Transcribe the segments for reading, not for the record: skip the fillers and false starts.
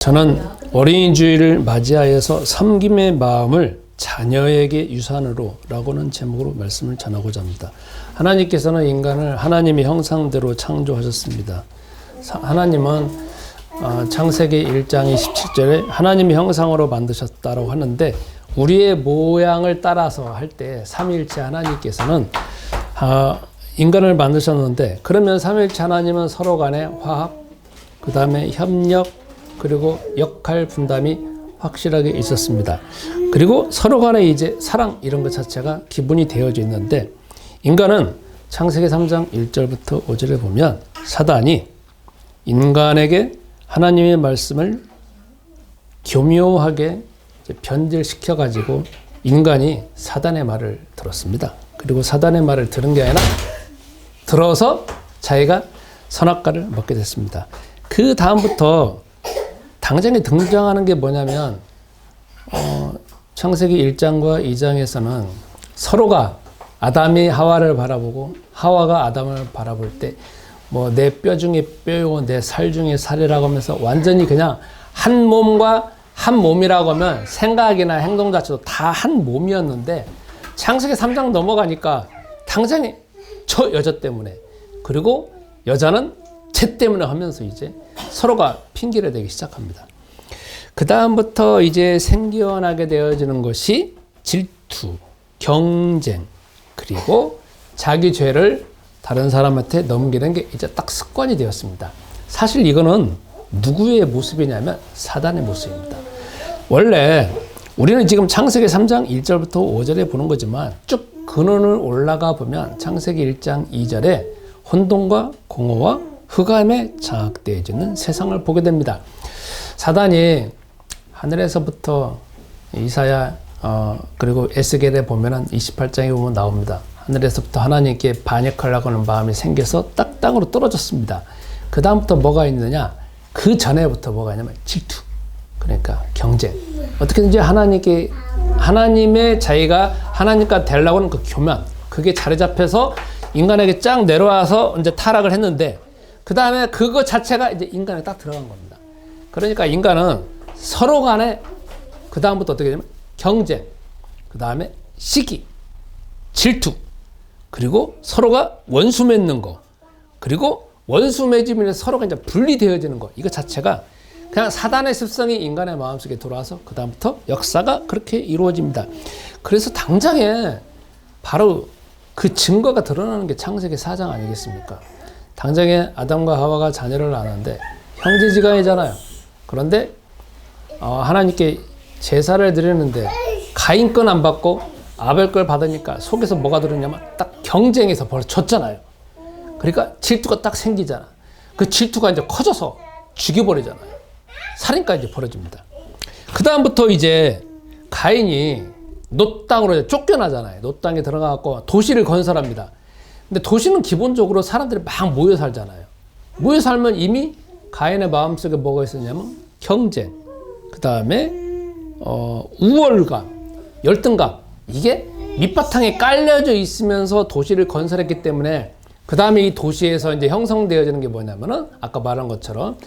저는 어린이 주일을 맞이하여서 섬김의 마음을 자녀에게 유산으로 라고는 제목으로 말씀을 전하고자 합니다. 하나님께서는 인간을 하나님의 형상대로 창조하셨습니다. 하나님은 창세기 1장 27절에 하나님의 형상으로 만드셨다고 하는데, 우리의 모양을 따라서 할 때 삼위일체 하나님께서는 인간을 만드셨는데, 그러면 삼위일체 하나님은 서로 간의 화합, 그 다음에 협력, 그리고 역할 분담이 확실하게 있었습니다. 그리고 서로 간에 이제 사랑 이런 것 자체가 기본이 되어져 있는데, 인간은 창세기 3장 1절부터 5절에 보면 사단이 인간에게 하나님의 말씀을 교묘하게 변질시켜 가지고 인간이 사단의 말을 들었습니다. 그리고 사단의 말을 들은 게 아니라 들어서 자기가 선악과를 먹게 됐습니다. 그 다음부터 당장에 등장하는 게 뭐냐면 창세기 1장과 2장에서는 서로가 아담이 하와를 바라보고 하와가 아담을 바라볼 때 뭐 내 뼈 중에 뼈요 내 살 중에 살이라고 하면서 완전히 그냥 한 몸과 한 몸이라고 하면 생각이나 행동 자체도 다 한 몸이었는데, 창세기 3장 넘어가니까 당장에 저 여자 때문에, 그리고 여자는 쟤 때문에 하면서 이제 서로가 핑계를 대기 시작합니다. 그 다음부터 이제 생겨나게 되어지는 것이 질투, 경쟁, 그리고 자기 죄를 다른 사람한테 넘기는 게 이제 딱 습관이 되었습니다. 사실 이거는 누구의 모습이냐면 사단의 모습입니다. 원래 우리는 지금 창세기 3장 1절부터 5절에 보는 거지만 쭉 근원을 올라가 보면 창세기 1장 2절에 혼돈과 공허와 흑암에 장악되어지는 세상을 보게 됩니다. 사단이 하늘에서부터 이사야 그리고 에스겔에 보면은 28장에 보면 나옵니다. 하늘에서부터 하나님께 반역하려고 하는 마음이 생겨서 딱 땅으로 떨어졌습니다. 그 다음부터 뭐가 있느냐? 그 전에부터 뭐가 있냐면 질투, 그러니까 경쟁. 어떻게든지 하나님의 자기가 하나님과 되려고 하는 그 교만, 그게 자리 잡혀서 인간에게 쫙 내려와서 이제 타락을 했는데, 그 다음에 그거 자체가 이제 인간에 딱 들어간 겁니다. 그러니까 인간은 서로 간에 그 다음부터 어떻게 되냐면 경쟁, 그 다음에 시기, 질투, 그리고 서로가 원수 맺는 거, 그리고 원수 맺으면 서로가 이제 분리되어지는 거, 이거 자체가 그냥 사단의 습성이 인간의 마음속에 들어와서 그 다음부터 역사가 그렇게 이루어집니다. 그래서 당장에 바로 그 증거가 드러나는 게 창세기 4장 아니겠습니까? 당장에 아담과 하와가 자녀를 낳았는데 형제지간이잖아요. 그런데 하나님께 제사를 드리는데 가인 건 안 받고 아벨 걸 받으니까 속에서 뭐가 들었냐면 딱 경쟁에서 벌써 졌잖아요. 그러니까 질투가 딱 생기잖아. 그 질투가 이제 커져서 죽여버리잖아요. 살인까지 벌어집니다. 그 다음부터 이제 가인이 놋 땅으로 쫓겨나잖아요. 놋 땅에 들어가갖고 도시를 건설합니다. 근데 도시는 기본적으로 사람들이 막 모여 살잖아요. 모여 살면 이미 가인의 마음속에 뭐가 있었냐면 경쟁, 그 다음에 우월감, 열등감, 이게 밑바탕에 깔려져 있으면서 도시를 건설했기 때문에, 그 다음에 이 도시에서 이제 형성되어지는 게 뭐냐면은 아까 말한 것처럼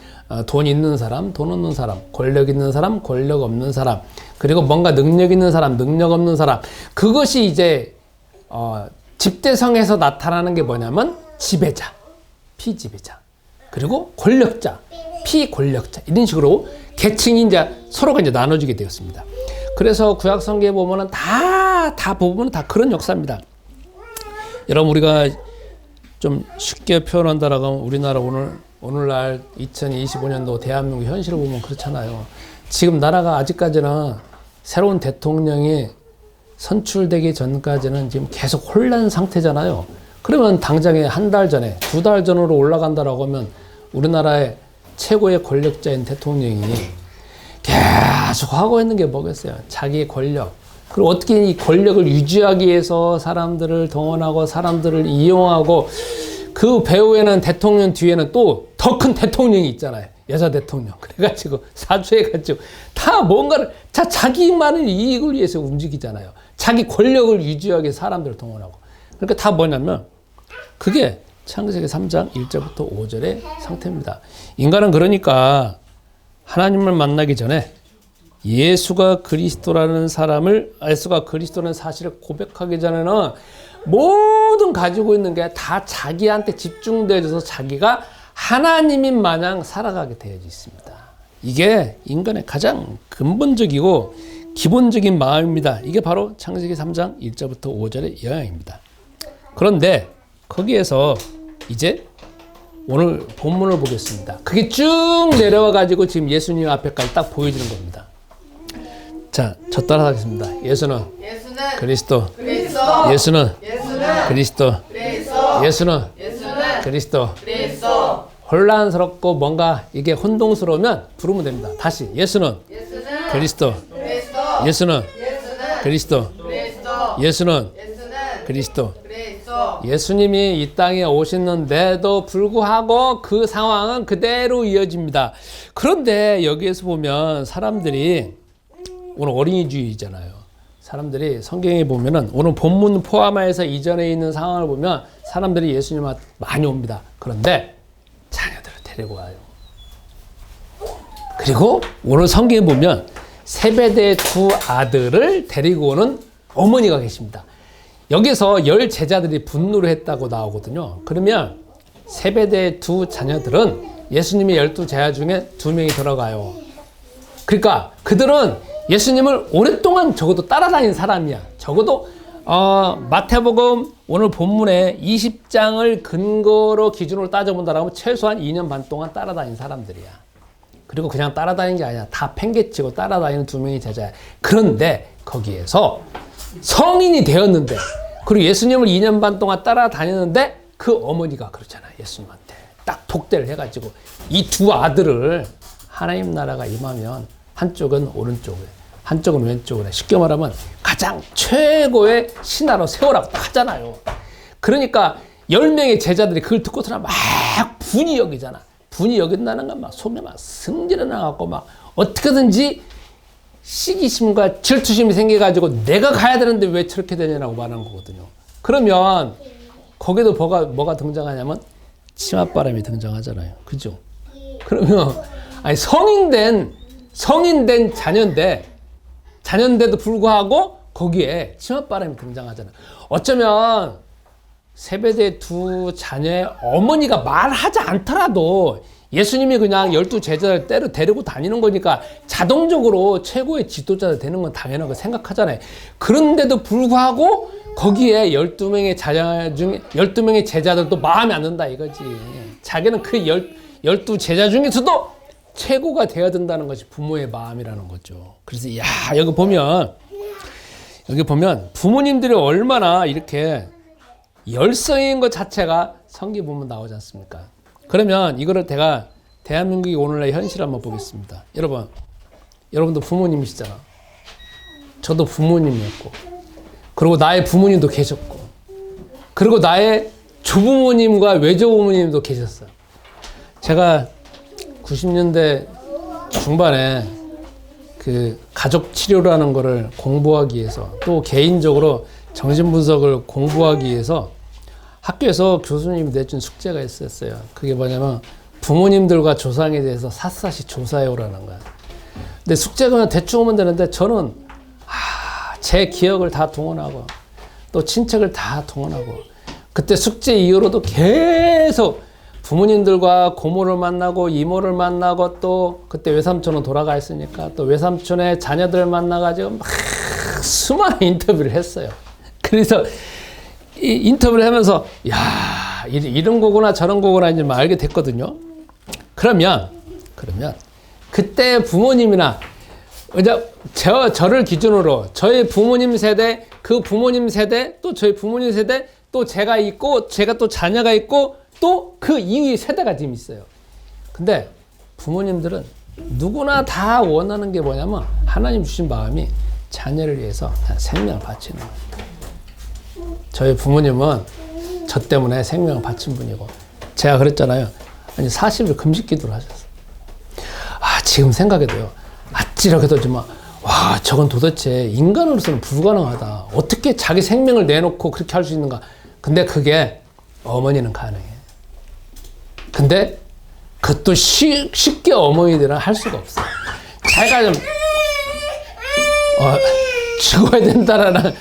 돈 있는 사람, 돈 없는 사람, 권력 있는 사람, 권력 없는 사람, 그리고 뭔가 능력 있는 사람, 능력 없는 사람, 그것이 이제 집대성에서 나타나는 게 뭐냐면 지배자, 피지배자, 그리고 권력자, 피권력자, 이런 식으로 계층이 이제 서로가 이제 나눠지게 되었습니다. 그래서 구약 성경에 보면은 다 보면은 다 그런 역사입니다. 여러분, 우리가 좀 쉽게 표현한다라고 하면 우리나라 오늘날 2025년도 대한민국 현실을 보면 그렇잖아요. 지금 나라가 아직까지는 새로운 대통령이 선출되기 전까지는 지금 계속 혼란 상태잖아요. 그러면 당장에 한 달 전에, 2달 전으로 올라간다라고 하면 우리나라의 최고의 권력자인 대통령이 계속 하고 있는 게 뭐겠어요? 자기의 권력. 그리고 어떻게 이 권력을 유지하기 위해서 사람들을 동원하고 사람들을 이용하고, 그 배후에는 대통령 뒤에는 또 더 큰 대통령이 있잖아요. 여자 대통령. 그래가지고 사주해가지고 다 뭔가를 자기만의 이익을 위해서 움직이잖아요. 자기 권력을 유지하기 위해서 사람들을 동원하고. 그러니까 다 뭐냐면 그게 창세기 3장 1절부터 5절의 상태입니다. 인간은 그러니까 하나님을 만나기 전에 예수가 그리스도라는 사실을 고백하기 전에는 모든 가지고 있는 게 다 자기한테 집중되어져서 자기가 하나님인 마냥 살아가게 되어져 있습니다. 이게 인간의 가장 근본적이고 기본적인 마음입니다. 이게 바로 창세기 3장 1절부터 5절의 영향입니다. 그런데 거기에서 이제 오늘 본문을 보겠습니다. 그게 쭉 내려와 가지고 지금 예수님 앞에까지 딱 보여지는 겁니다. 자, 저 따라하겠습니다. 예수는 그리스도. 예수는 그리스도. 예수는 그리스도. 혼란스럽고 뭔가 이게 혼동스러우면 부르면 됩니다. 다시 예수는 그리스도. 예수는 그리스도. 예수는 그리스도. 예수님이 이 땅에 오셨는데도 불구하고 그 상황은 그대로 이어집니다. 그런데 여기에서 보면 사람들이 오늘 어린이주의잖아요. 사람들이 성경에 보면은 오늘 본문 포함해서 이전에 있는 상황을 보면 사람들이 예수님한테 많이 옵니다. 그런데 자녀들을 데리고 와요. 그리고 오늘 성경에 보면 세베대의 두 아들을 데리고 오는 어머니가 계십니다. 여기서 10 제자들이 분노를 했다고 나오거든요. 그러면 세베대의 두 자녀들은 예수님의 12 제자 중에 2명이 들어가요. 그러니까 그들은 예수님을 오랫동안 적어도 따라다닌 사람이야. 적어도 마태복음 오늘 본문에 20장을 근거로 기준으로 따져본다라면 최소한 2년 반 동안 따라다닌 사람들이야. 그리고 그냥 따라다닌 게 아니라 다 팽개치고 따라다니는 2명의 제자야. 그런데 거기에서 성인이 되었는데 그리고 예수님을 2년 반 동안 따라다녔는데 그 어머니가 그렇잖아. 예수님한테 딱 독대를 해가지고 이 두 아들을 하나님 나라가 임하면 한쪽은 오른쪽에 한쪽은 왼쪽에 쉽게 말하면 가장 최고의 신하로 세우라고 딱 하잖아요. 그러니까 10명의 제자들이 그걸 듣고서는 막 분이 여기잖아. 분이 여긴다는 건 막 속에 막 승질이 나갖고 막 어떻게든지 시기심과 질투심이 생겨가지고 내가 가야 되는데 왜 저렇게 되냐고 말하는 거거든요. 그러면 거기도 뭐가 등장하냐면 치맛바람이 등장하잖아요. 그죠? 그러면 아니 성인된 자녀인데도 불구하고 거기에 치맛바람이 등장하잖아요. 어쩌면 세베대 두 자녀의 어머니가 말하지 않더라도 예수님이 그냥 12 제자를 데리고 다니는 거니까 자동적으로 최고의 지도자가 되는 건 당연하고 생각하잖아요. 그런데도 불구하고 거기에 12명의 자녀 중에 12명의 제자들도 마음에 안 든다 이거지. 자기는 그 12 제자 중에서도 최고가 되어야 된다는 것이 부모의 마음이라는 거죠. 그래서 여기 보면 부모님들이 얼마나 이렇게 열성인 것 자체가 성경 보면 나오지 않습니까? 그러면 이거를 제가 대한민국의 오늘날 현실을 한번 보겠습니다. 여러분도 부모님이시잖아. 저도 부모님이었고, 그리고 나의 부모님도 계셨고, 그리고 나의 조부모님과 외조부모님도 계셨어요. 제가 90년대 중반에 그 가족 치료라는 거를 공부하기 위해서 또 개인적으로 정신분석을 공부하기 위해서 학교에서 교수님이 내준 숙제가 있었어요. 그게 뭐냐면 부모님들과 조상에 대해서 샅샅이 조사해오라는 거야. 근데 숙제가 그냥 대충 오면 되는데 저는 제 기억을 다 동원하고 또 친척을 다 동원하고 그때 숙제 이후로도 계속 부모님들과 고모를 만나고 이모를 만나고 또 그때 외삼촌은 돌아가 있으니까 또 외삼촌의 자녀들 만나가지고 막 수많은 인터뷰를 했어요. 그래서 이 인터뷰를 하면서 이런 거구나 저런 거구나 이제 알게 됐거든요. 그러면 그때 부모님이나 저를 기준으로 저의 부모님 세대, 그 부모님 세대, 또 저희 부모님 세대, 또 제가 있고 제가 또 자녀가 있고 또 그 이후의 세대가 지금 있어요. 근데 부모님들은 누구나 다 원하는 게 뭐냐면 하나님 주신 마음이 자녀를 위해서 생명을 바치는 거예요. 저희 부모님은 저 때문에 생명을 바친 분이고 제가 그랬잖아요. 40일 금식 기도를 하셨어요. 지금 생각해도요. 아찔하게도지만 저건 도대체 인간으로서는 불가능하다. 어떻게 자기 생명을 내놓고 그렇게 할 수 있는가. 근데 그게 어머니는 가능해. 근데 그것도 쉽게 어머니들은 할 수가 없어요. 자기가 좀 죽어야 된다라는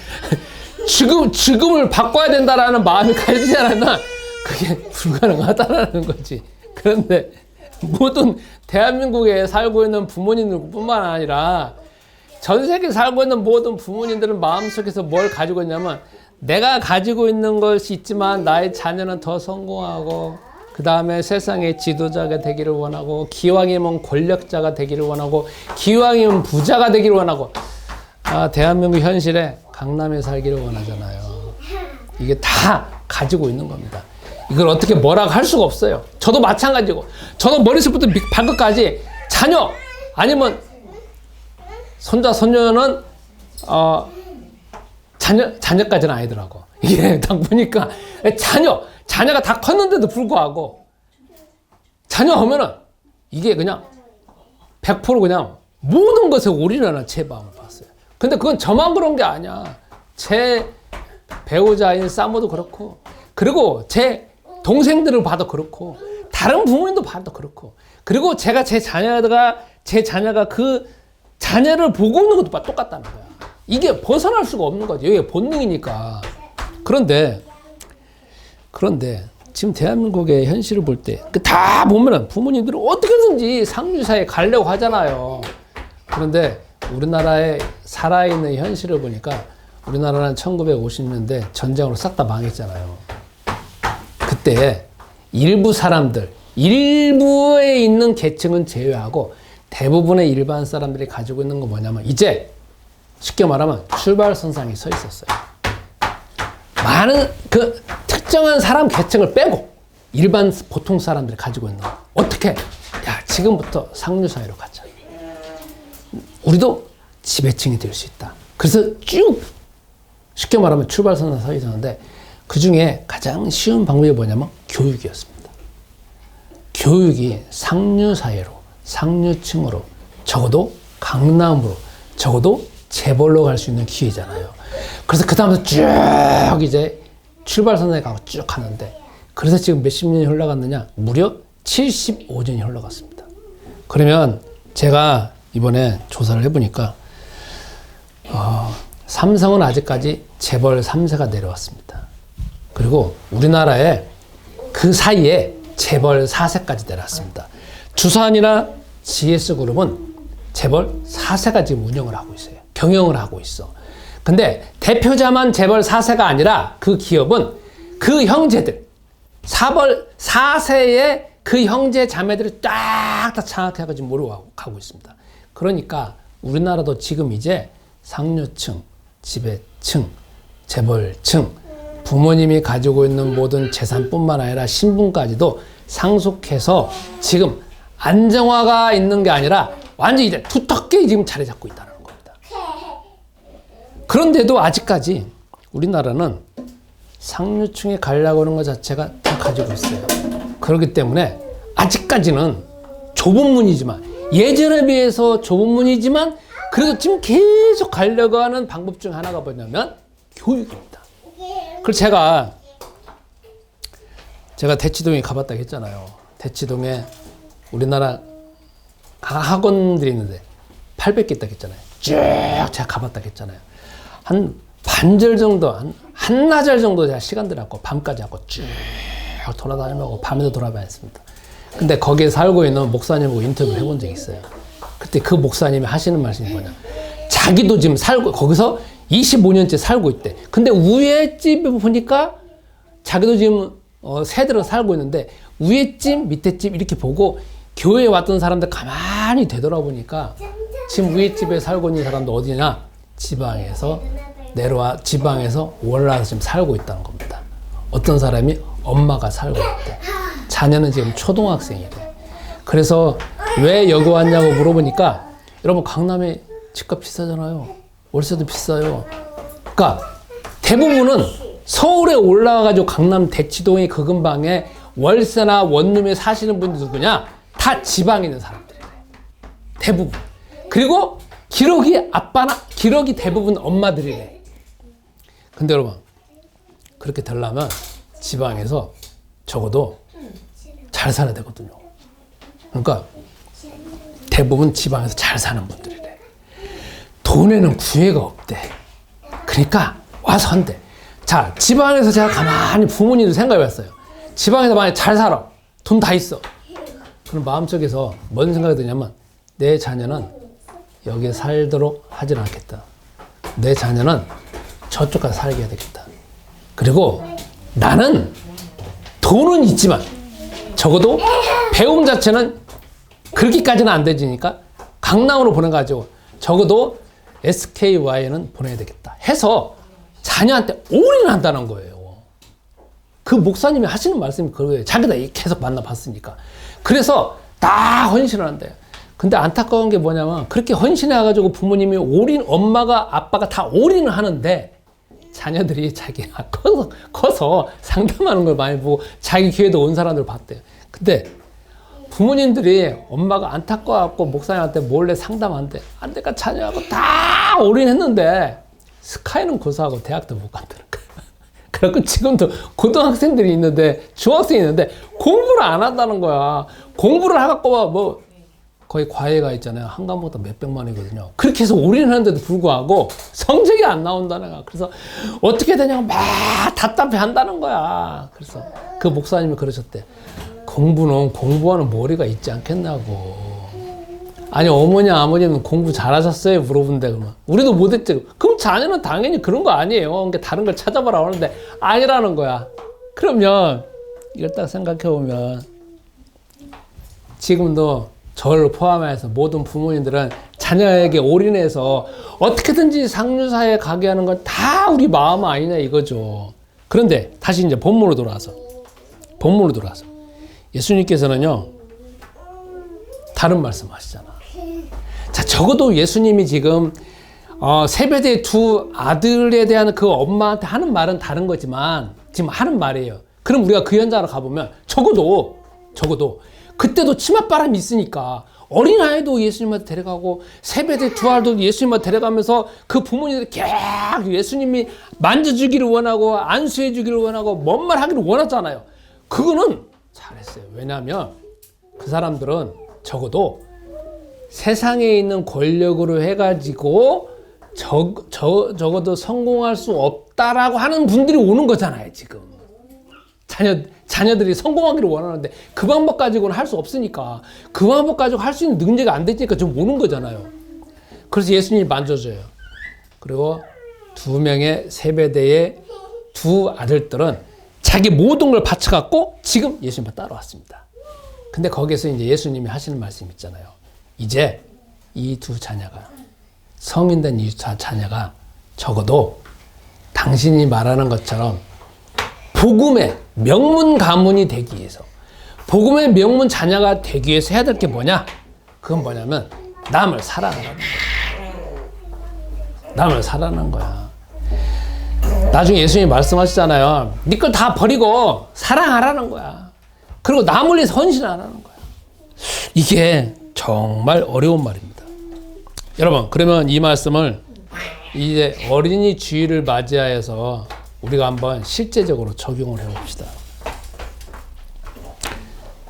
죽음을 바꿔야 된다라는 마음이 가지지 않았나 그게 불가능하다라는 거지. 그런데 모든 대한민국에 살고 있는 부모님들뿐만 아니라 전 세계에 살고 있는 모든 부모님들은 마음속에서 뭘 가지고 있냐면 내가 가지고 있는 것이 있지만 나의 자녀는 더 성공하고 그 다음에 세상의 지도자가 되기를 원하고 기왕이면 권력자가 되기를 원하고 기왕이면 부자가 되기를 원하고 대한민국 현실에 강남에 살기를 원하잖아요. 이게 다 가지고 있는 겁니다. 이걸 어떻게 뭐라고 할 수가 없어요. 저도 마찬가지고 저도 머릿속부터 발끝까지 자녀 아니면 손자 손녀는 자녀까지는 아니더라고. 이게 딱 보니까 자녀가 다 컸는데도 불구하고 자녀 하면은 이게 그냥 100% 그냥 모든 것에 올인하는 제 마음을 봤어요. 근데 그건 저만 그런 게 아니야. 제 배우자인 사모도 그렇고 그리고 제 동생들을 봐도 그렇고 다른 부모님도 봐도 그렇고 그리고 제가 제 자녀가 그 자녀를 보고 있는 것도 똑같다는 거야. 이게 벗어날 수가 없는 거지. 이게 본능이니까. 그런데 지금 대한민국의 현실을 볼 때 다 보면은 부모님들은 어떻게든지 상류사에 가려고 하잖아요. 그런데 우리나라에 살아있는 현실을 보니까 우리나라는 1950년대 전쟁으로 싹 다 망했잖아요. 그때 일부에 있는 계층은 제외하고 대부분의 일반 사람들이 가지고 있는 건 뭐냐면 이제 쉽게 말하면 출발선상에 서 있었어요. 많은 그 특정한 사람 계층을 빼고 일반 보통 사람들이 가지고 있는 거. 어떻게? 지금부터 상류사회로 가자. 우리도 지배층이 될 수 있다. 그래서 쭉 쉽게 말하면 출발선상에 서 있었는데 그 중에 가장 쉬운 방법이 뭐냐면 교육이었습니다. 교육이 상류사회로, 상류층으로, 적어도 강남으로, 적어도 재벌로 갈 수 있는 기회잖아요. 그래서 그 다음부터 쭉 이제 출발선상에 가고 쭉 가는데 그래서 지금 몇십 년이 흘러갔느냐? 무려 75년이 흘러갔습니다. 그러면 제가 이번에 조사를 해보니까 삼성은 아직까지 재벌 3세가 내려왔습니다. 그리고 우리나라에 그 사이에 재벌 4세까지 내려왔습니다. 두산이나 GS그룹은 재벌 4세가 지금 운영을 하고 있어요. 경영을 하고 있어. 근데 대표자만 재벌 4세가 아니라 그 기업은 그 형제들, 4세의 그 형제 자매들이 딱 다 장악해가지고 지금 몰아가고 있습니다. 그러니까 우리나라도 지금 이제 상류층, 지배층, 재벌층, 부모님이 가지고 있는 모든 재산뿐만 아니라 신분까지도 상속해서 지금 안정화가 있는 게 아니라 완전히 이제 두텁게 지금 자리 잡고 있다는 겁니다. 그런데도 아직까지 우리나라는 상류층에 가려고 하는 것 자체가 다 가지고 있어요. 그렇기 때문에 아직까지는 좁은 문이지만 예전에 비해서 좁은 문이지만 그래도 지금 계속 가려고 하는 방법 중 하나가 뭐냐면 교육입니다. 그래서 제가 대치동에 가봤다고 했잖아요. 대치동에 우리나라 학원들이 있는데 800개 있다고 했잖아요. 쭉 제가 가봤다고 했잖아요. 한 반절 정도, 한나절 정도 제가 시간 들여갖고 밤까지 하고 쭉 돌아다니고 밤에도 돌아다녔습니다. 근데 거기에 살고 있는 목사님하고 인터뷰를 해본 적이 있어요. 그때 그 목사님이 하시는 말씀이 뭐냐. 자기도 지금 거기서 25년째 살고 있대. 근데 위에 집에 보니까 자기도 지금 세대로 살고 있는데 위에 집, 밑에 집 이렇게 보고 교회에 왔던 사람들 가만히 되돌아보니까 지금 위에 집에 살고 있는 사람도 어디냐? 지방에서 올라와서 지금 살고 있다는 겁니다. 어떤 사람이 엄마가 살고 있대. 자녀는 지금 초등학생이래. 그래서 왜 여기 왔냐고 물어보니까 여러분 강남에 집값 비싸잖아요. 월세도 비싸요. 그러니까 대부분은 서울에 올라와가지고 강남 대치동의 그 근방에 월세나 원룸에 사시는 분들 누구냐? 다 지방에 있는 사람들이래. 대부분. 그리고 기록이 대부분 엄마들이래. 근데 여러분 그렇게 되려면 지방에서 적어도 잘 살아야 되거든요. 그러니까 대부분 지방에서 잘 사는 분들이래. 돈에는 구애가 없대. 그러니까 와서 한대. 자, 지방에서 제가 가만히 부모님도 생각해봤어요. 지방에서 만약 잘 살아. 돈 다 있어. 그럼 마음속에서 뭔 생각이 드냐면 내 자녀는 여기에 살도록 하진 않겠다. 내 자녀는 저쪽 가서 살게 해야 되겠다. 그리고 나는 돈은 있지만 적어도 배움 자체는 그렇게까지는 안 되지니까 강남으로 보내가지고 적어도 SKY에는 보내야 되겠다 해서 자녀한테 올인한다는 거예요. 그 목사님이 하시는 말씀이 그거예요. 자기가 계속 만나봤으니까. 그래서 다 헌신을 한대요. 근데 안타까운 게 뭐냐면 그렇게 헌신해가지고 부모님이 엄마가 아빠가 다 올인을 하는데 자녀들이 자기가 커서 상담하는 걸 많이 보고 자기 교회도 온 사람들 봤대요. 근데 부모님들이 엄마가 안타까워갖고 목사님한테 몰래 상담한대. 안 되니까 자녀하고 다 올인했는데 스카이는 고사하고 대학도 못 간다는 거야. 그래갖고 지금도 고등학생들이 있는데 중학생이 있는데 공부를 안 한다는 거야. 공부를 해갖고 뭐 거의 과외가 있잖아요. 한 과목도 몇백만이거든요. 그렇게 해서 올인하는데도 불구하고 성적이 안 나온다는 거야. 그래서 어떻게 되냐고 막 답답해 한다는 거야. 그래서 그 목사님이 그러셨대. 공부는 공부하는 머리가 있지 않겠냐고. 아니 어머니 아버님은 공부 잘하셨어요? 물어본대. 그러면 우리도 못했지. 그럼 자녀는 당연히 그런 거 아니에요. 그러니까 다른 걸 찾아보라 하는데 아니라는 거야. 그러면 이걸 딱 생각해 보면 지금도 저를 포함해서 모든 부모님들은 자녀에게 올인해서 어떻게든지 상류사에 가게 하는 건 다 우리 마음 아니냐 이거죠. 그런데 다시 이제 본문으로 돌아와서 예수님께서는요 다른 말씀 하시잖아. 자, 적어도 예수님이 지금 세베대의 두 아들에 대한 그 엄마한테 하는 말은 다른 거지만 지금 하는 말이에요. 그럼 우리가 그 현장으로 가보면 적어도 그때도 치맛바람이 있으니까 어린아이도 예수님한테 데려가고 세베대 두 아들도 예수님한테 데려가면서 그 부모님들이 계속 예수님이 만져주기를 원하고 안수해주기를 원하고 뭔 말 하기를 원하잖아요. 그거는 잘했어요. 왜냐하면 그 사람들은 적어도 세상에 있는 권력으로 해가지고 적어도 성공할 수 없다라고 하는 분들이 오는 거잖아요. 지금 자녀들이 성공하기를 원하는데 그 방법 가지고는 할 수 없으니까 그 방법 가지고 할 수 있는 능력이 안 되니까 좀 오는 거잖아요. 그래서 예수님이 만져줘요. 그리고 두 명의 세베대의 두 아들들은 자기 모든 걸 바쳐갖고 지금 예수님을 따라왔습니다. 근데 거기에서 이제 예수님이 하시는 말씀 있잖아요. 이제 이 두 자녀가 성인된 이 두 자녀가 적어도 당신이 말하는 것처럼 복음의 명문 가문이 되기 위해서 복음의 명문 자녀가 되기 위해서 해야 될 게 뭐냐? 그건 뭐냐면 남을 사랑하라는 거야. 남을 사랑하는 거야. 나중에 예수님이 말씀하시잖아요. 네 걸 다 버리고 사랑하라는 거야. 그리고 남을 위해서 헌신하라는 거야. 이게 정말 어려운 말입니다. 여러분, 그러면 이 말씀을 이제 어린이 주일을 맞이하여서 우리가 한번 실제적으로 적용을 해봅시다.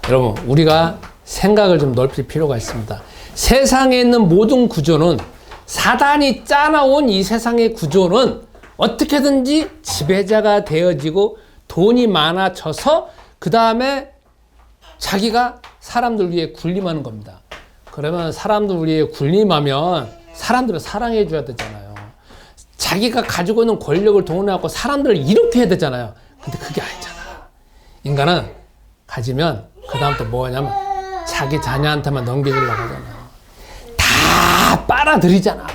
여러분, 우리가 생각을 좀 넓힐 필요가 있습니다. 세상에 있는 모든 구조는 사단이 짜나온 이 세상의 구조는 어떻게든지 지배자가 되어지고 돈이 많아져서 그 다음에 자기가 사람들 위해 군림하는 겁니다. 그러면 사람들 위해 군림하면 사람들을 사랑해 줘야 되잖아요. 자기가 가지고 있는 권력을 동원해갖고 사람들을 이렇게 해야 되잖아요. 근데 그게 아니잖아. 인간은 가지면 그 다음 또 뭐냐면 자기 자녀한테만 넘기려고 하잖아. 다 빨아들이잖아.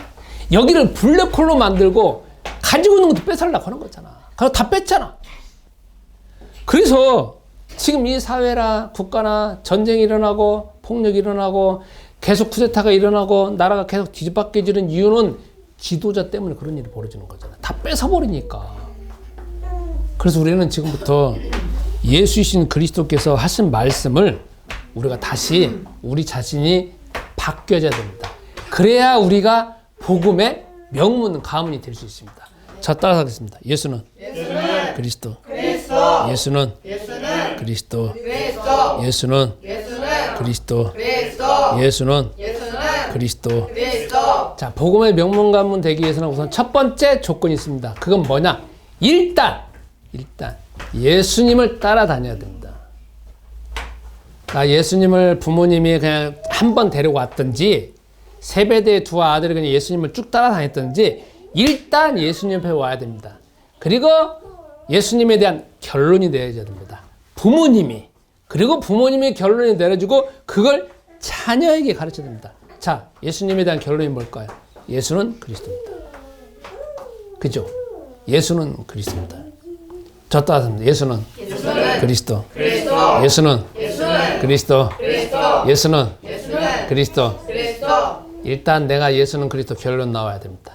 여기를 블랙홀로 만들고 가지고 있는 것도 뺏으려고 하는 거잖아. 그래서 다 뺐잖아. 그래서 지금 이 사회나 국가나 전쟁이 일어나고 폭력이 일어나고 계속 쿠데타가 일어나고 나라가 계속 뒤집어지는 이유는 지도자 때문에 그런 일이 벌어지는 거잖아. 다 뺏어버리니까. 그래서 우리는 지금부터 예수이신 그리스도께서 하신 말씀을 우리가 다시 우리 자신이 바뀌어져야 됩니다. 그래야 우리가 복음의 명문 가문이 될 수 있습니다. 자, 따라하겠습니다. 예수는 그리스도. 예수는 그리스도. 예수는 그리스도. 그리스도. 예수는 예수는 그리스도. 그리스도. 자, 복음의 명문가문 되기 위해서는 우선 첫 번째 조건이 있습니다. 그건 뭐냐? 일단 예수님을 따라다녀야 됩니다. 예수님을 부모님이 그냥 한 번 데리고 왔든지 세배대 두 아들이 그냥 예수님을 쭉 따라다녔든지 일단 예수님 앞에 와야 됩니다. 그리고 예수님에 대한 결론이 내려져야 됩니다. 그리고 부모님이 결론이 내려주고 그걸 자녀에게 가르쳐야 됩니다. 자, 예수님에 대한 결론이 뭘까요? 예수는 그리스도입니다. 그죠? 예수는 그리스도입니다. 저 따라합니다. 예수는 그리스도. 예수는 그리스도. 예수는 그리스도. 일단 내가 예수는 그리스도 결론 나와야 됩니다.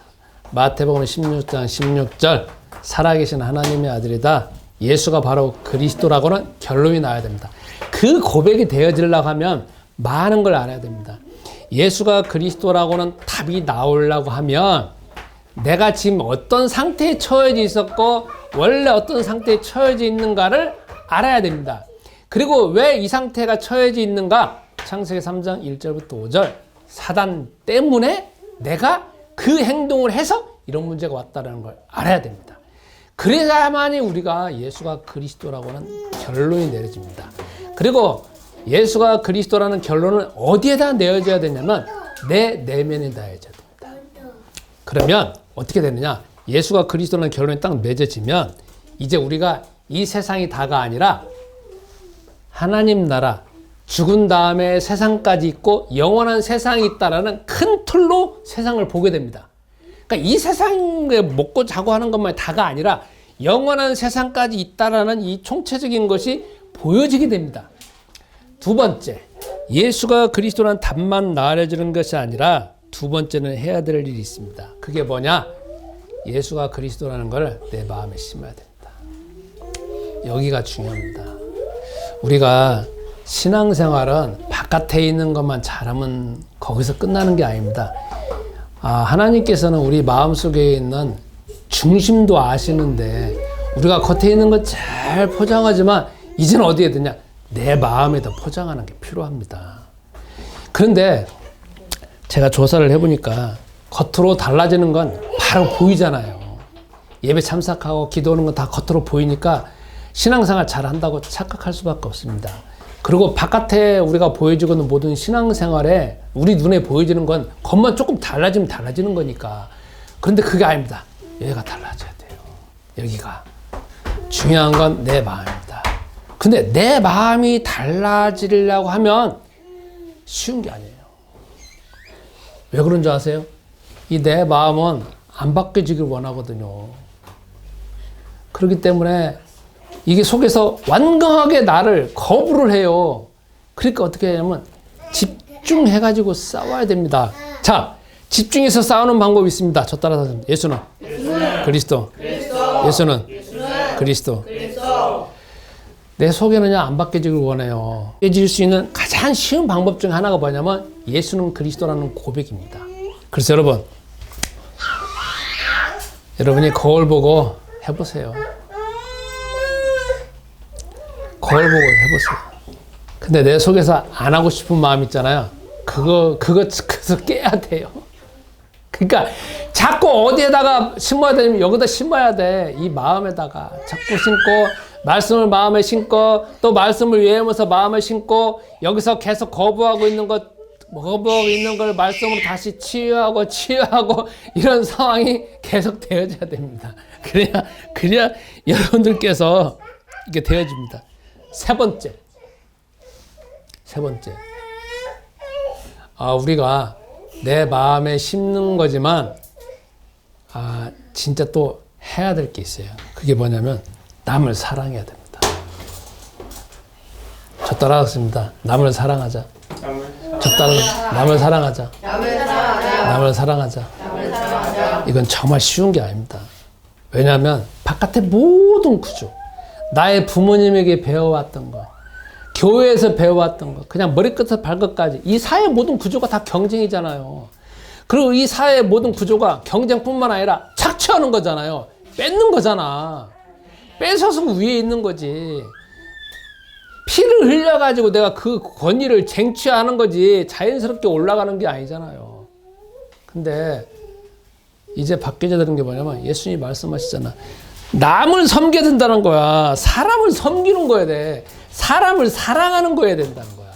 마태복음 16장 16절 살아계신 하나님의 아들이다. 예수가 바로 그리스도라고는 결론이 나와야 됩니다. 그 고백이 되어지려고 하면 많은 걸 알아야 됩니다. 예수가 그리스도라고는 답이 나오려고 하면 내가 지금 어떤 상태에 처해져 있었고 원래 어떤 상태에 처해져 있는가를 알아야 됩니다. 그리고 왜 이 상태가 처해져 있는가? 창세기 3장 1절부터 5절 사단 때문에 내가 그 행동을 해서 이런 문제가 왔다는 걸 알아야 됩니다. 그래야만이 우리가 예수가 그리스도라고는 결론이 내려집니다. 그리고 예수가 그리스도라는 결론을 어디에다 내어줘야 되냐면 내 내면에다 내어줘야 됩니다. 그러면 어떻게 되느냐? 예수가 그리스도라는 결론이 딱 맺어지면 이제 우리가 이 세상이 다가 아니라 하나님 나라, 죽은 다음에 세상까지 있고 영원한 세상이 있다라는 큰 틀로 세상을 보게 됩니다. 그러니까 이 세상에 먹고 자고 하는 것만 다가 아니라 영원한 세상까지 있다라는 이 총체적인 것이 보여지게 됩니다. 두 번째, 예수가 그리스도라는 답만 나아내주는 것이 아니라 두 번째는 해야 될 일이 있습니다. 그게 뭐냐? 예수가 그리스도라는 걸 내 마음에 심어야 됩니다. 여기가 중요합니다. 우리가 신앙생활은 바깥에 있는 것만 잘하면 거기서 끝나는 게 아닙니다. 하나님께서는 우리 마음속에 있는 중심도 아시는데 우리가 겉에 있는 것 잘 포장하지만 이제는 어디에 드냐? 내 마음에다 포장하는 게 필요합니다. 그런데 제가 조사를 해보니까 겉으로 달라지는 건 바로 보이잖아요. 예배 참석하고 기도하는 건 다 겉으로 보이니까 신앙생활 잘한다고 착각할 수밖에 없습니다. 그리고 바깥에 우리가 보여주고 있는 모든 신앙생활에 우리 눈에 보여지는 건 겉만 조금 달라지면 달라지는 거니까. 그런데 그게 아닙니다. 여기가 달라져야 돼요. 여기가. 중요한 건 내 마음입니다. 근데 내 마음이 달라지려고 하면 쉬운 게 아니에요. 왜 그런 줄 아세요? 이 내 마음은 안 바뀌어지길 원하거든요. 그렇기 때문에 이게 속에서 완강하게 나를 거부를 해요. 그러니까 어떻게 하냐면 집중해가지고 싸워야 됩니다. 자, 집중해서 싸우는 방법이 있습니다. 저 따라서 예수는 그리스도. 예수는 그리스도. 내 속에는 안 바뀌어지길 원해요. 바뀌어질 수 있는 가장 쉬운 방법 중 하나가 뭐냐면 예수는 그리스도라는 고백입니다. 그래서 여러분이 거울 보고 해보세요. 거울 보고 해보세요. 근데 내 속에서 안 하고 싶은 마음 있잖아요. 그래서 깨야 돼요. 그러니까 자꾸 어디에다가 심어야 되냐면 여기다 심어야 돼. 이 마음에다가 자꾸 심고 말씀을 마음에 심고 또 말씀을 외우면서 마음에 심고 여기서 계속 거부하고 있는 걸 말씀으로 다시 치유하고 이런 상황이 계속 되어져야 됩니다. 그래야 여러분들께서 이게 되어집니다. 세 번째. 우리가 내 마음에 심는 거지만, 진짜 또 해야 될 게 있어요. 그게 뭐냐면, 남을 사랑해야 됩니다. 저 따라하겠습니다. 남을 사랑하자. 남을 사랑하자. 남을 사랑하자. 이건 정말 쉬운 게 아닙니다. 왜냐하면, 바깥의 모든 구조, 나의 부모님에게 배워왔던 거, 교회에서 배워왔던 거, 그냥 머리끝에서 발끝까지 이 사회의 모든 구조가 다 경쟁이잖아요. 그리고 이 사회의 모든 구조가 경쟁뿐만 아니라 착취하는 거잖아요. 뺏는 거잖아. 뺏어서 위에 있는 거지. 피를 흘려가지고 내가 그 권위를 쟁취하는 거지 자연스럽게 올라가는 게 아니잖아요. 근데 이제 바뀌어야 되는 게 뭐냐면 예수님이 말씀하시잖아. 남을 섬겨야 된다는 거야. 사람을 섬기는 거야 돼. 사람을 사랑하는 거야 된다는 거야.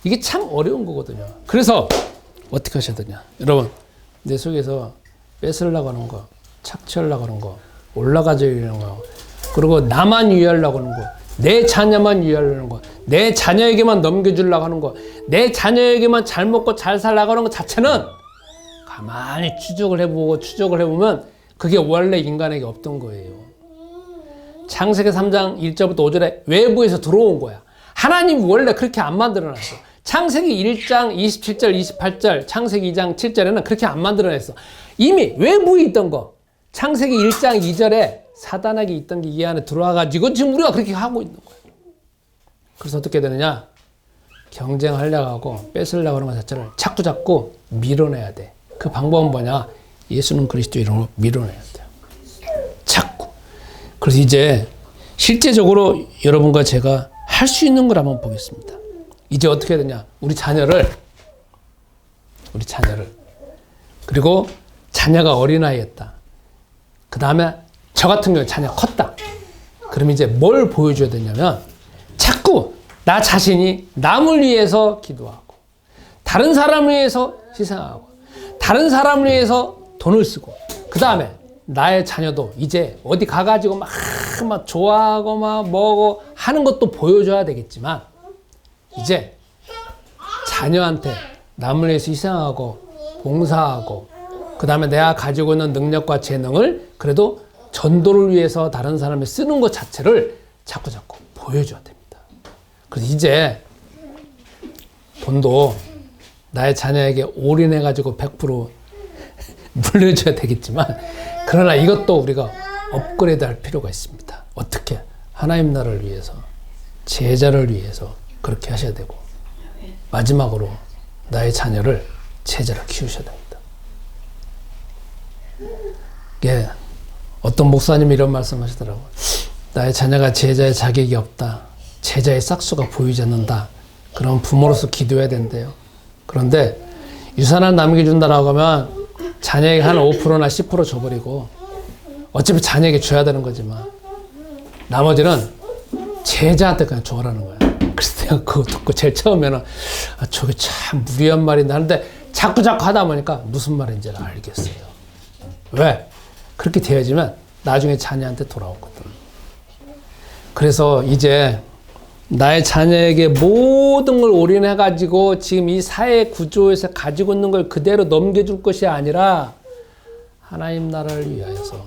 이게 참 어려운 거거든요. 그래서 어떻게 하셔야 되냐. 여러분, 내 속에서 뺏으려고 하는 거, 착취하려고 하는 거, 올라가려는 거, 그리고 나만 유의하려고 하는 거, 내 자녀만 유의하려는 거, 내 자녀에게만 넘겨주려고 하는 거, 내 자녀에게만 잘 먹고 잘 살려고 하는 것 자체는 가만히 추적을 해보면 그게 원래 인간에게 없던 거예요. 창세기 3장 1절부터 5절에 외부에서 들어온 거야. 하나님 원래 그렇게 안 만들어놨어. 창세기 1장 27절 28절 창세기 2장 7절에는 그렇게 안 만들어냈어. 이미 외부에 있던 거. 창세기 1장 2절에 사단에게 있던 게 이 안에 들어와가지고 지금 우리가 그렇게 하고 있는 거예요. 그래서 어떻게 되느냐. 경쟁하려고 하고 뺏으려고 하는 것 자체를 자꾸 밀어내야 돼. 그 방법은 뭐냐. 예수는 그리스도 이름으로 밀어내야 돼요. 자꾸. 그래서 이제 실제적으로 여러분과 제가 할 수 있는 걸 한번 보겠습니다. 이제 어떻게 해야 되냐. 우리 자녀를 그리고 자녀가 어린아이였다. 그 다음에 저 같은 경우에 자녀가 컸다. 그럼 이제 뭘 보여줘야 되냐면 자꾸 나 자신이 남을 위해서 기도하고 다른 사람을 위해서 희생하고 다른 사람을 위해서 돈을 쓰고 그 다음에 나의 자녀도 이제 어디 가가지고 막 좋아하고 막 뭐고 하는 것도 보여줘야 되겠지만 이제 자녀한테 남을 위해서 희생하고 봉사하고 그 다음에 내가 가지고 있는 능력과 재능을 그래도 전도를 위해서 다른 사람이 쓰는 것 자체를 자꾸 보여줘야 됩니다. 그래서 이제 돈도 나의 자녀에게 올인해가지고 100% 물려줘야 되겠지만 그러나 이것도 우리가 업그레이드 할 필요가 있습니다. 어떻게? 하나님 나라를 위해서 제자를 위해서 그렇게 하셔야 되고 마지막으로 나의 자녀를 제자로 키우셔야 됩니다. 예, 어떤 목사님이 이런 말씀 하시더라고요. 나의 자녀가 제자의 자격이 없다. 제자의 싹수가 보이지 않는다. 그럼 부모로서 기도해야 된대요. 그런데 유산을 남겨준다라고 하면 자녀에게 한 5%나 10% 줘버리고 어차피 자녀에게 줘야 되는 거지만 나머지는 제자한테 그냥 줘라는 거야. 그래서 내가 그거 듣고 제일 처음에는 저게 참 무리한 말인데 하는데 자꾸 하다 보니까 무슨 말인지 알겠어요. 왜? 그렇게 되어지면 나중에 자녀한테 돌아오거든. 그래서 이제 나의 자녀에게 모든 걸 올인해가지고 지금 이 사회 구조에서 가지고 있는 걸 그대로 넘겨줄 것이 아니라 하나님 나라를 위하여서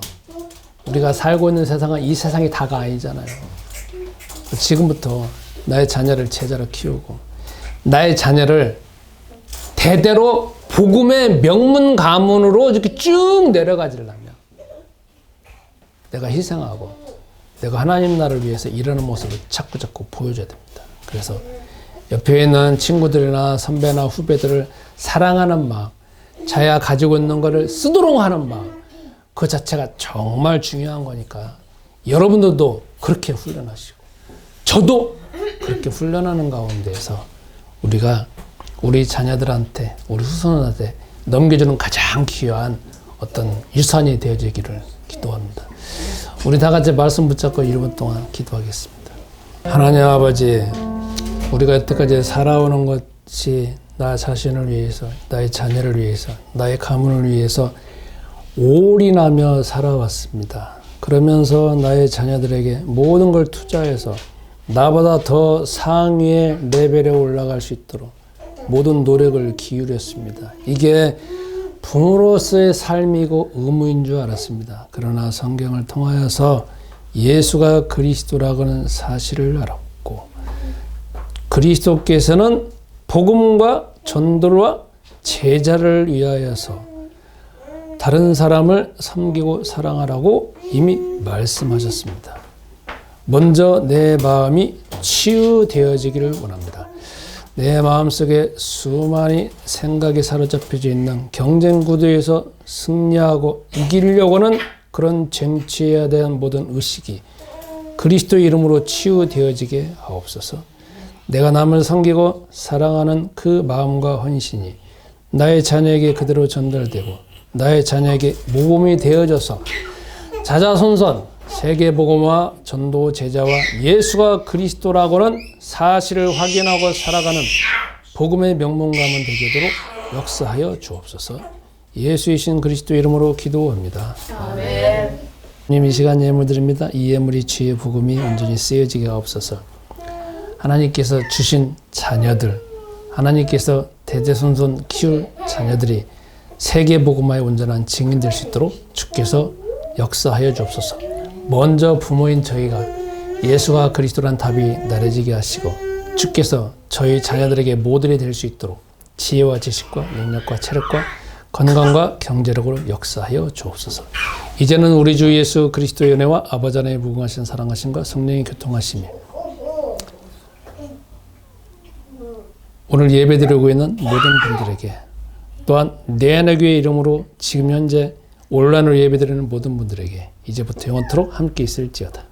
우리가 살고 있는 세상은 이 세상이 다가 아니잖아요. 지금부터 나의 자녀를 제자로 키우고 나의 자녀를 대대로 복음의 명문 가문으로 이렇게 쭉 내려가지려면 내가 희생하고 내가 하나님 나라를 위해서 일하는 모습을 자꾸 보여줘야 됩니다. 그래서 옆에 있는 친구들이나 선배나 후배들을 사랑하는 마음, 자기가 가지고 있는 것을 쓰도록 하는 마음, 그 자체가 정말 중요한 거니까 여러분들도 그렇게 훈련하시고 저도 그렇게 훈련하는 가운데에서 우리가 우리 자녀들한테 우리 후손한테 넘겨주는 가장 귀한 어떤 유산이 되어지기를 기도합니다. 우리 다 같이 말씀 붙잡고 1분 동안 기도하겠습니다. 하나님 아버지, 우리가 여태까지 살아오는 것이 나 자신을 위해서, 나의 자녀를 위해서, 나의 가문을 위해서 올인하며 살아왔습니다. 그러면서 나의 자녀들에게 모든 걸 투자해서 나보다 더 상위의 레벨에 올라갈 수 있도록 모든 노력을 기울였습니다. 이게 부모로서의 삶이고 의무인 줄 알았습니다. 그러나 성경을 통하여서 예수가 그리스도라고는 사실을 알았고 그리스도께서는 복음과 전도와 제자를 위하여서 다른 사람을 섬기고 사랑하라고 이미 말씀하셨습니다. 먼저 내 마음이 치유되어지기를 원합니다. 내 마음속에 수많이 생각에 사로잡혀져 있는 경쟁 구도에서 승리하고 이기려고 하는 그런 쟁취해야 되는 모든 의식이 그리스도의 이름으로 치유되어지게 하옵소서. 내가 남을 섬기고 사랑하는 그 마음과 헌신이 나의 자녀에게 그대로 전달되고 나의 자녀에게 모범이 되어져서 자자손손 세계복음화 전도 제자와 예수가 그리스도라고는 사실을 확인하고 살아가는 복음의 명문가문 되도록 역사하여 주옵소서. 예수이신 그리스도 이름으로 기도합니다. 아멘. 주님, 이 시간 예물 드립니다. 이 예물이 주의 복음이 온전히 쓰여지게 하옵소서. 하나님께서 주신 자녀들, 하나님께서 대대손손 키울 자녀들이 세계복음화의 온전한 증인 될 수 있도록 주께서 역사하여 주옵소서. 먼저 부모인 저희가 예수가 그리스도란 답이 나려지게 하시고 주께서 저희 자녀들에게 모델이 될 수 있도록 지혜와 지식과 능력과 체력과 건강과 경제력으로 역사하여 주옵소서. 이제는 우리 주 예수 그리스도의 은혜와 아버지 하나님의 무궁하신 사랑하심과 성령의 교통하심이 오늘 예배드리고 있는 모든 분들에게 또한 내안의교회 이름으로 지금 현재 온라인으로 예배드리는 모든 분들에게 이제부터 영원토록 함께 있을지어다.